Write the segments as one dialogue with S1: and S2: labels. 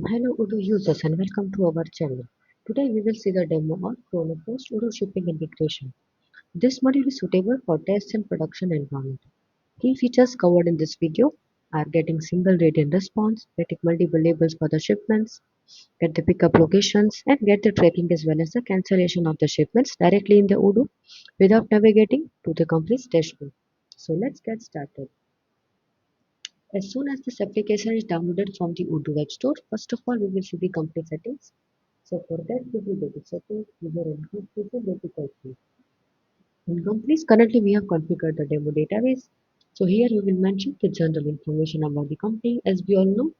S1: Hello Odoo users and welcome to our channel. Today we will see the demo of Chronopost Odoo Shipping Integration. This module is suitable for test and production environment. Key features covered in this video are getting single rate in response, getting multiple labels for the shipments, get the pickup locations and get the tracking as well as the cancellation of the shipments directly in the Odoo without navigating to the company's dashboard. So let's get started. As soon as this application is downloaded from the Odoo App Store, first of all we will see the company settings. So for that we will go to settings, user and group, we will go to company. In companies, currently we have configured the demo database. So here we will mention the general information about the company as we all know,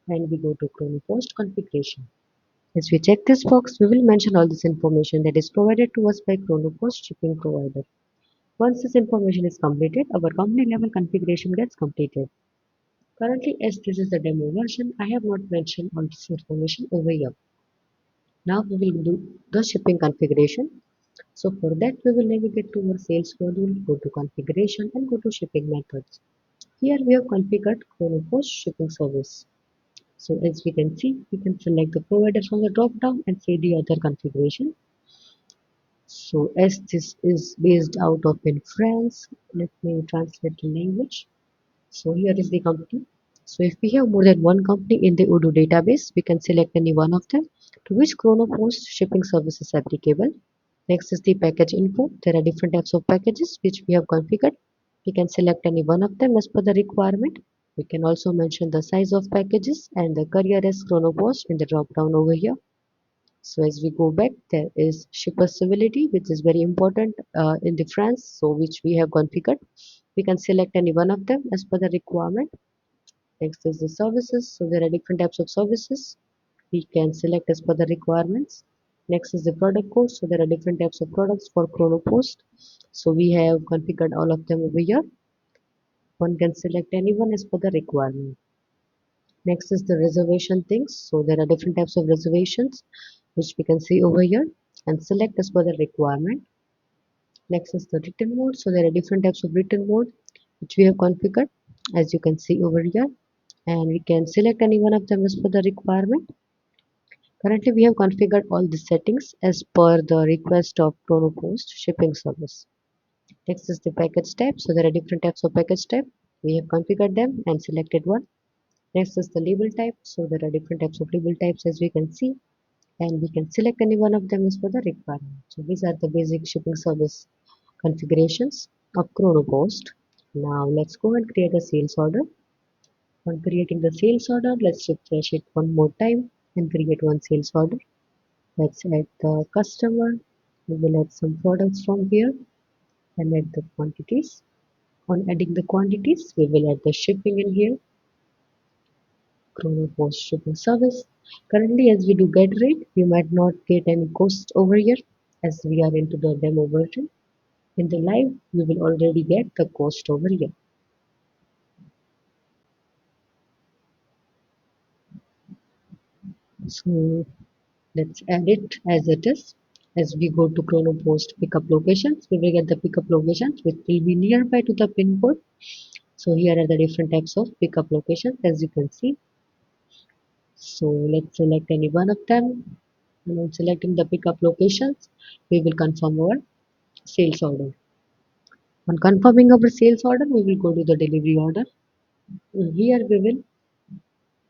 S1: and we go to Chronopost configuration. As we check this box, we will mention all this information that is provided to us by Chronopost shipping provider. Once this information is completed, our company level configuration gets completed. Currently, as this is the demo version, I have not mentioned all this information over here. Now we will do the shipping configuration. So for that we will navigate to our sales module, go to configuration and go to shipping methods. Here we have configured Chronopost shipping service. So as we can see, we can select the provider from the drop down and see the other configuration. So as this is based out of in France, let me translate the language. So here is the company. So if we have more than one company in the Odoo database, we can select any one of them to which Chronopost shipping service is applicable. Next is the package info. There are different types of packages which we have configured. We can select any one of them as per the requirement. We can also mention the size of packages and the carrier as Chronopost in the drop down over here. So as we go back, there is shipper civility, which is very important in the France, so which we have configured. We can select any one of them as per the requirement. Next is the services. So there are different types of services. We can select as per the requirements. Next is the product code. So there are different types of products for Chronopost. So we have configured all of them over here. One can select any one as per the requirement. Next is the reservation things. So there are different types of reservations which we can see over here and select as per the requirement. Next is the written mode. So there are different types of written mode which we have configured as you can see over here, and we can select any one of them as per the requirement. Currently, we have configured all the settings as per the request of Chronopost shipping service. Next is the package type. So there are different types of package type. We have configured them and selected one. Next is the label type. So there are different types of label types as we can see, and we can select any one of them as per the requirement. So these are the basic shipping service configurations of Chronopost. Now let's go and create a sales order. On creating the sales order, let's refresh it one more time and create one sales order. Let's add the customer. We will add some products from here and add the quantities. On adding the quantities, we will add the shipping in here. Chronopost shipping service. Currently, as we do get rate, we might not get any cost over here as we are into the demo version. In the live, we will already get the cost over here. So let's add it as it is. As we go to Chronopost pickup locations, we will get the pickup locations which will be nearby to the pin code. So here are the different types of pickup locations as you can see. So let's select any one of them. And on selecting the pickup locations, we will confirm our sales order. On confirming our sales order, we will go to the delivery order. And here we will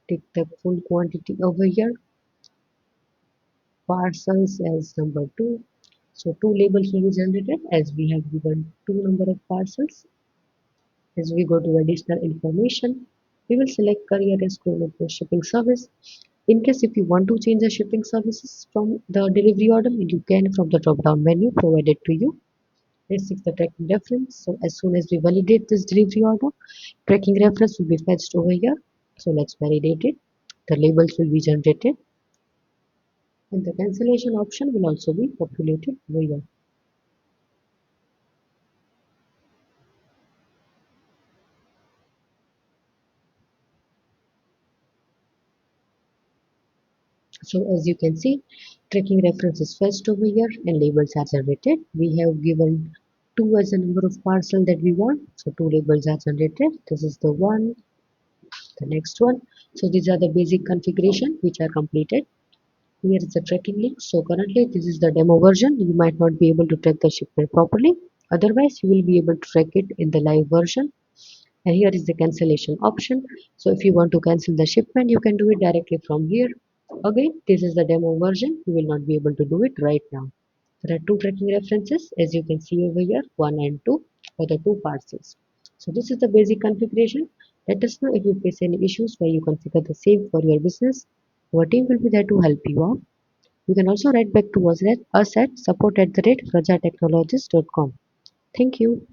S1: take the full quantity over here. Parcels as number 2. So two labels will be generated as we have given two number of parcels. As we go to additional information, we will select carrier as Chronopost shipping service. In case if you want to change the shipping services from the delivery order, you can from the drop down menu provided to you. This is the tracking reference. So as soon as we validate this delivery order, tracking reference will be fetched over here. So let's validate it. The labels will be generated and the cancellation option will also be populated over here. So as you can see, tracking reference is fetched over here and labels are generated. We have given 2 as the number of parcel that we want. So 2 labels are generated. This is the 1, The next one, so these are the basic configuration which are completed. Here is the tracking link. So currently this is the demo version. You might not be able to track the shipment properly. Otherwise you will be able to track it in the live version. And here is the cancellation option. So if you want to cancel the shipment, you can do it directly from here. Again, this is the demo version. You will not be able to do it right now. There are two tracking references as you can see over here, 1 and 2 for the two parcels. So this is the basic configuration. Let us know if you face any issues where you configure the same for your business. Our team will be there to help you out. You can also write back to us at support@vrajatechnologies.com. Thank you.